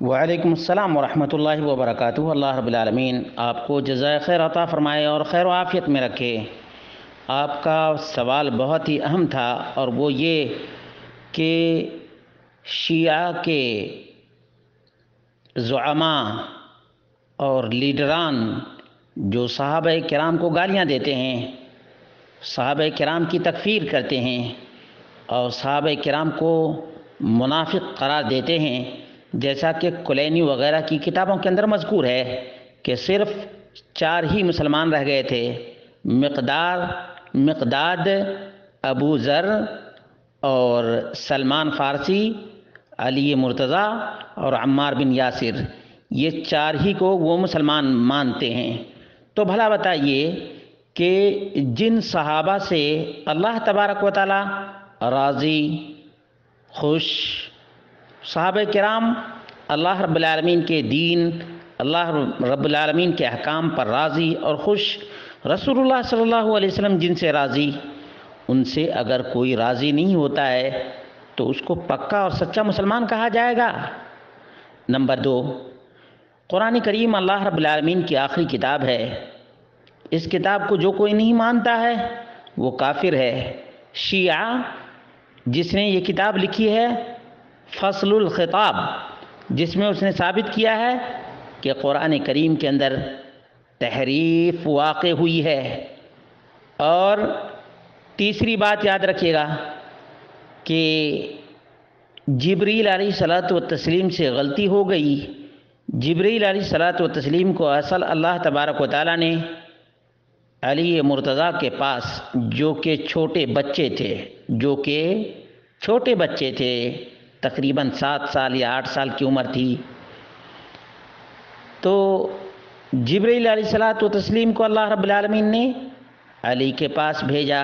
وعلیکم السلام ورحمۃ اللہ وبرکاتہ۔ اللہ رب العالمین آپ کو جزائے خیر عطا فرمائے اور خیر و عافیت میں رکھے۔ آپ کا سوال بہت ہی اہم تھا، اور وہ یہ کہ شیعہ کے زعماء اور لیڈران جو صحابہ کرام کو گالیاں دیتے ہیں، صحابہ کرام کی تکفیر کرتے ہیں اور صحابہ کرام کو منافق قرار دیتے ہیں، جیسا کہ کلینی وغیرہ کی کتابوں کے اندر مذکور ہے کہ صرف 4 ہی مسلمان رہ گئے تھے: مقداد، ابو ذر اور سلمان فارسی، علی مرتضیٰ اور عمار بن یاسر۔ یہ 4 ہی کو وہ مسلمان مانتے ہیں۔ تو بھلا بتائیے کہ جن صحابہ سے اللہ تبارک و تعالی راضی، خوش، صحابہ کرام اللہ رب العالمین کے دین، اللہ رب العالمین کے احکام پر راضی اور خوش، رسول اللہ صلی اللہ علیہ وسلم جن سے راضی، ان سے اگر کوئی راضی نہیں ہوتا ہے تو اس کو پکا اور سچا مسلمان کہا جائے گا؟ نمبر 2، قرآن کریم اللہ رب العالمین کی آخری کتاب ہے۔ اس کتاب کو جو کوئی نہیں مانتا ہے وہ کافر ہے۔ شیعہ جس نے یہ کتاب لکھی ہے فصل الخطاب، جس میں اس نے ثابت کیا ہے کہ قرآن کریم کے اندر تحریف واقع ہوئی ہے۔ اور تیسری بات یاد رکھیے گا کہ جبریل علیہ الصلوۃ والتسلیم سے غلطی ہو گئی۔ جبریل علیہ الصلوۃ والتسلیم کو اصل اللہ تبارک و تعالیٰ نے علی مرتضیٰ کے پاس، جو کہ چھوٹے بچے تھے، تقریباً 7 سال یا 8 سال کی عمر تھی، تو جبریل علیہ الصلوۃ والتسلیم کو اللہ رب العالمین نے علی کے پاس بھیجا۔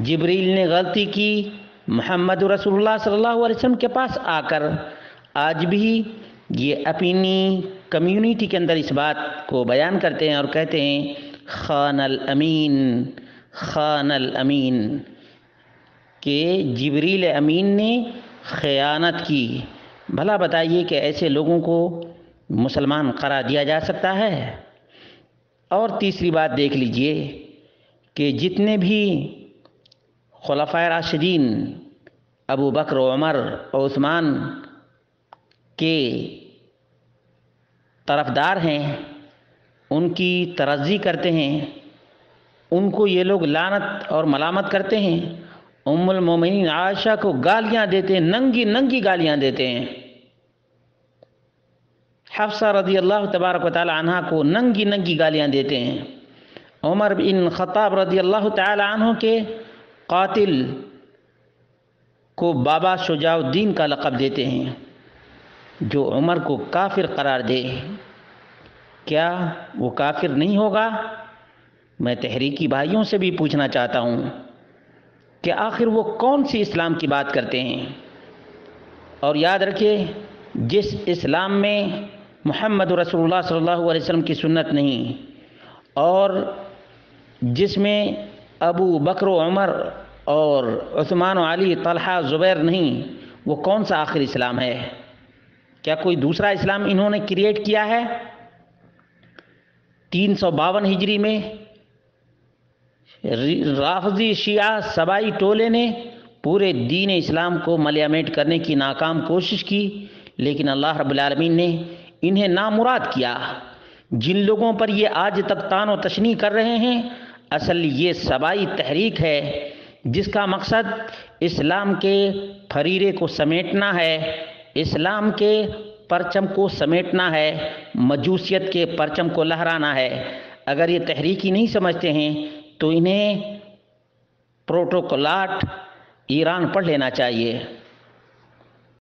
جبریل نے غلطی کی محمد رسول اللہ صلی اللہ علیہ وسلم کے پاس آ کر۔ آج بھی یہ اپنی کمیونٹی کے اندر اس بات کو بیان کرتے ہیں اور کہتے ہیں خان الامین، خان الامین، کہ جبریل امین نے خیانت کی۔ بھلا بتائیے کہ ایسے لوگوں کو مسلمان قرار دیا جا سکتا ہے؟ اور تیسری بات دیکھ لیجئے کہ جتنے بھی خلفائے راشدین ابو بکر و عمر اور عثمان کے طرفدار ہیں، ان کی ترضی کرتے ہیں، ان کو یہ لوگ لعنت اور ملامت کرتے ہیں، ام المومنین عائشہ کو گالیاں دیتے ہیں، ننگی گالیاں دیتے ہیں، حفصہ رضی اللہ تبارک و تعالی عنہ کو ننگی گالیاں دیتے ہیں، عمر بن خطاب رضی اللہ تعالی عنہ کے قاتل کو بابا شجاع الدین کا لقب دیتے ہیں۔ جو عمر کو کافر قرار دے، کیا وہ کافر نہیں ہوگا؟ میں تحریکی بھائیوں سے بھی پوچھنا چاہتا ہوں کہ آخر وہ کون سی اسلام کی بات کرتے ہیں؟ اور یاد رکھیے، جس اسلام میں محمد رسول اللہ صلی اللہ علیہ وسلم کی سنت نہیں، اور جس میں ابو بکر و عمر اور عثمان و علی، طلحہ، زبیر نہیں، وہ کون سا آخر اسلام ہے؟ کیا کوئی دوسرا اسلام انہوں نے کریٹ کیا ہے؟ 352 ہجری میں رافضی شیعہ سبائی ٹولے نے پورے دین اسلام کو ملیامیٹ کرنے کی ناکام کوشش کی، لیکن اللہ رب العالمین نے انہیں نامراد کیا۔ جن لوگوں پر یہ آج تک طعن و تشنیع کر رہے ہیں، اصل یہ سبائی تحریک ہے جس کا مقصد اسلام کے پھریرے کو سمیٹنا ہے، اسلام کے پرچم کو سمیٹنا ہے، مجوسیت کے پرچم کو لہرانا ہے۔ اگر یہ تحریکی نہیں سمجھتے ہیں تو انہیں پروٹوکولات ایران پڑھ لینا چاہیے۔